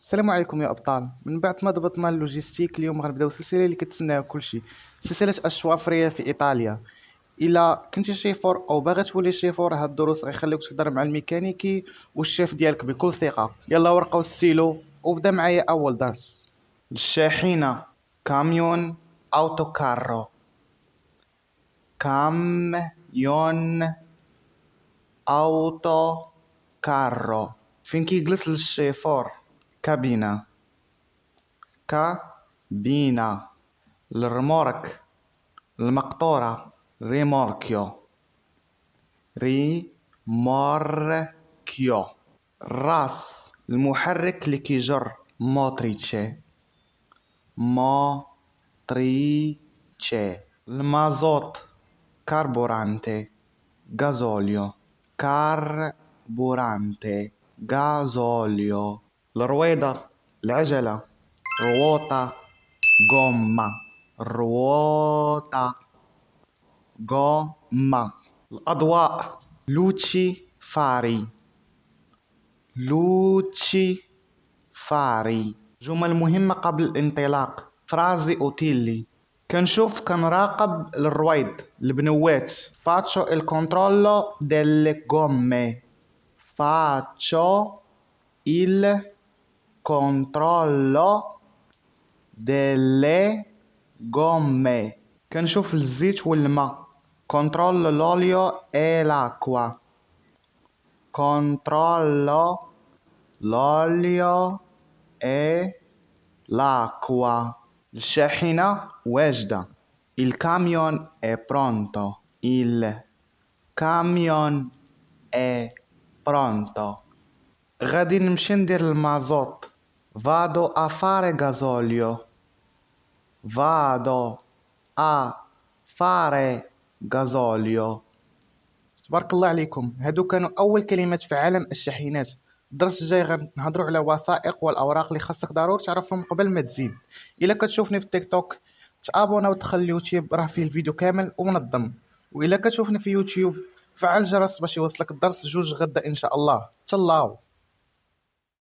السلام عليكم يا ابطال. من بعد ما ضبطنا اللوجيستيك اليوم غنبداو السلسله اللي كتسناها كلشي، سلسله الشوافريه في ايطاليا. الا كنتي شيفور او باغي تولي شيفور، هاد الدروس غيخليوك تهضر مع الميكانيكي والشيف ديالك بكل ثقه. يلا ورقه وستيلو وبدا معايا. اول درس: الشاحنه، كاميون، اوتوكارو. كاميون، اوتوكارو. فين كيجلس الشيفور؟ كابينه. كابينة. الرمورك، المقطورة، ريموركيو. ريموركيو. الراس، المحرك اللي كيجر، موتريتشي. موتريتشي. المازوت، كاربورانتي، غازوليو. كاربورانتي، غازوليو. الرويضة، العجلة، رووتا، gomma. ruota. gomma. الأضواء، luci fari. luci fari. جمل مهمة قبل الانطلاق: فرازي أوتيلي، كنراقب الرويض البنوات. faccio il controllo delle gomme. faccio il controllo delle gomme. كنشوف الزيت والماء. controllo l'olio e l'acqua. controllo l'olio e l'acqua. الشاحنة واجدة. il camion è pronto. il camion è pronto. غادي نمشي ندير المازوت. vado a fare gasolio. vado a fare gasolio. تبارك الله عليكم، هادو كانوا اول كلمات في عالم الشاحنات. الدرس الجاي غنهضروا على وثائق والاوراق اللي خاصك ضروري تعرفهم قبل ما تزيد. الا كتشوفني في تيك توك تابونا وتدخل اليوتيوب، راه فيه الفيديو كامل ومنظم. والا كتشوفني في يوتيوب فعل الجرس باش يوصلك الدرس جوج غدا ان شاء الله. تلاو.